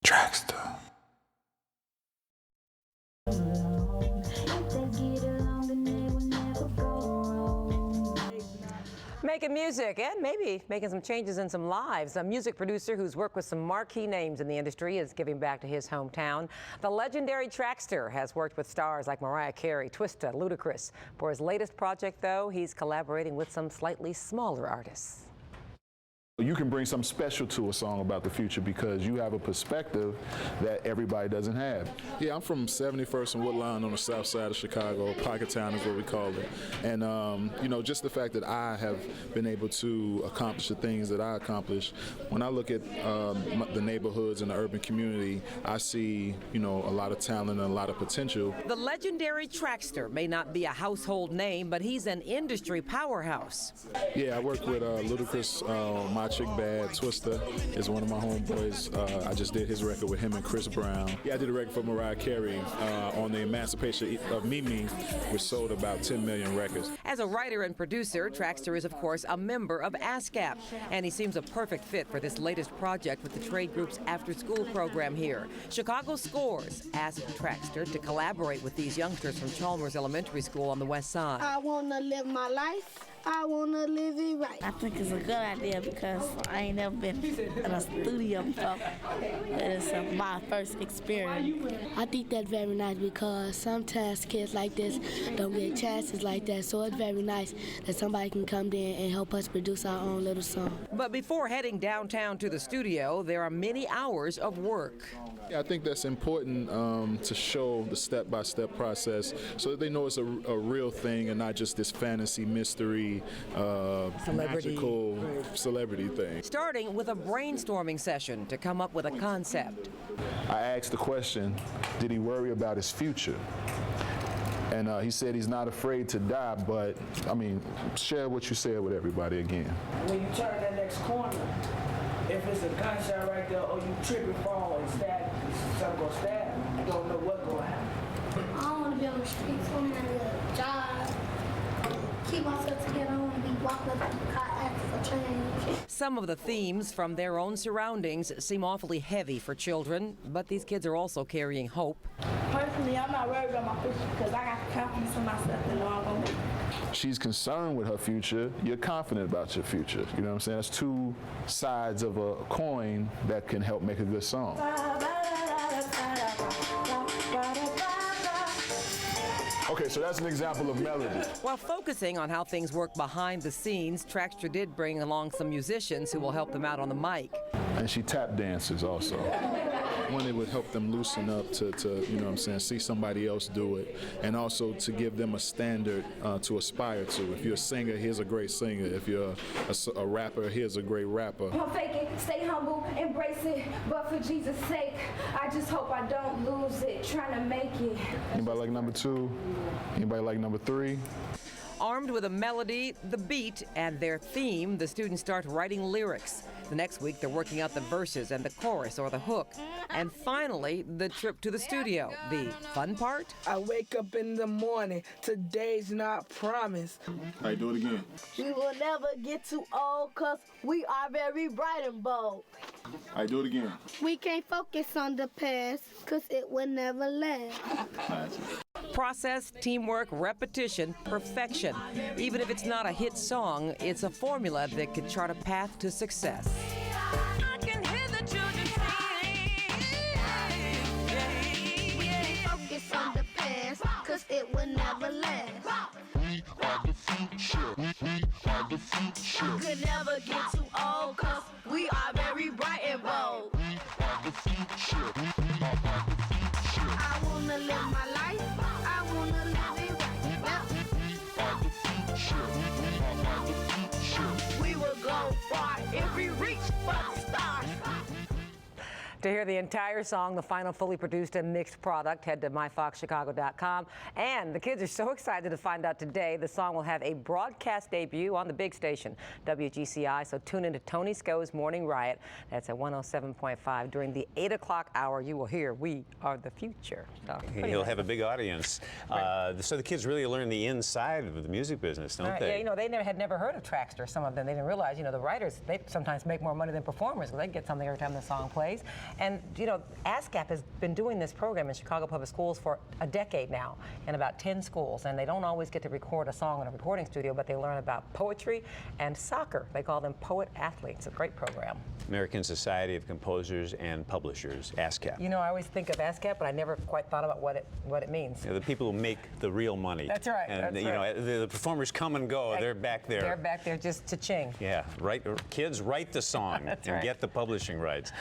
Traxster. Making music and maybe making some changes in some lives. A music producer who's worked with some marquee names in the industry is giving back to his hometown. The Legendary Traxster has worked with stars like Mariah Carey, Twista, Ludacris. For his latest project, though, he's collaborating with some slightly smaller artists. You can bring something special to a song about the future because you have a perspective that everybody doesn't have. Yeah, I'm from 71st and Woodlawn on the south side of Chicago. Pocket Town is what we call it. And, you know, just the fact that I have been able to accomplish the things that I accomplished, when I look at the neighborhoods and the urban community, I see, you know, a lot of talent and a lot of potential. The Legendary Traxster may not be a household name, but he's an industry powerhouse. Yeah, I work with Ludacris, My Chick Bad. Twista is one of my homeboys. I just did his record with him and Chris Brown. Yeah, I did a record for Mariah Carey on the Emancipation of Mimi, which sold about 10 million records. As a writer and producer, Traxster is, of course, a member of ASCAP, and he seems a perfect fit for this latest project with the trade group's after-school program here. Chicago Scores asked Traxster to collaborate with these youngsters from Chalmers Elementary School on the west side. I want to live my life. I want to live it right. I think it's a good idea because I ain't never been in a studio before. It's my first experience. I think that's very nice because sometimes kids like this don't get chances like that, so it's very nice that somebody can come in and help us produce our own little song. But before heading downtown to the studio, there are many hours of work. Yeah, I think that's important to show the step-by-step process so that they know it's a real thing and not just this fantasy, mystery, magical celebrity thing. Starting with a brainstorming session to come up with a concept. I asked the question, did he worry about his future? And he said he's not afraid to die, but, I mean, share what you said with everybody again. When you turn that next corner, if it's a gunshot right there or you trip and fall and stab, something gonna stab, you don't know what's gonna happen. I don't want to be on the streets. I want to have a job. Keep myself together. I want to be walking up in the car asking for change. Some of the themes from their own surroundings seem awfully heavy for children, but these kids are also carrying hope. Personally, I'm not worried about my future because I got confidence in myself and know I'm gonna make it. She's concerned with her future. You're confident about your future. You know what I'm saying? That's two sides of a coin that can help make a good song. Okay, so that's an example of melody. While focusing on how things work behind the scenes, Traxster did bring along some musicians who will help them out on the mic. And she tap dances also. One, it would help them loosen up to you know what I'm saying, see somebody else do it, and also to give them a standard to aspire to. If you're a singer, here's a great singer. If you're a rapper, here's a great rapper. Don't fake it, stay humble, embrace it, but for Jesus' sake, I just hope I don't lose it, trying to make it. Anybody like number 2? Anybody like number 3? Armed with a melody, the beat, and their theme, the students start writing lyrics. The next week, they're working out the verses and the chorus or the hook. And finally, the trip to the studio. The fun part? I wake up in the morning, today's not promised. All right, do it again. We will never get too old because we are very bright and bold. All right, do it again. We can't focus on the past because it will never last. Process, teamwork, repetition, perfection. Even if it's not a hit song, it's a formula that could chart a path to success. I can hear the children sing. Focus on the past because it will never last. We are the future. We are the future. Could never get too old because we are very bright and bold. We are the future. We are the future. I want to live my life. I want to live it right. We are the future. We are the future. We will go far if we reach for the stars. To hear the entire song, the final fully produced and mixed product, head to myfoxchicago.com. And the kids are so excited to find out today the song will have a broadcast debut on the big station, WGCI. So tune into Tony Sco's Morning Riot. That's at 107.5. During the 8 o'clock hour, you will hear We Are the Future. So, He'll have a big audience. Right. So the kids really learn the inside of the music business, don't they? Yeah, you know, they had never heard of Traxster, some of them. They didn't realize, you know, the writers, they sometimes make more money than performers because they get something every time the song plays. And, you know, ASCAP has been doing this program in Chicago Public Schools for a decade now in about 10 schools. And they don't always get to record a song in a recording studio, but they learn about poetry and soccer. They call them poet athletes. A great program. American Society of Composers and Publishers, ASCAP. You know, I always think of ASCAP, but I never quite thought about what it means. You know, the people who make the real money. That's right. And That's you right. know, the performers come and go. They're back there. They're back there just to ching. Yeah, kids write the song and right. get the publishing rights.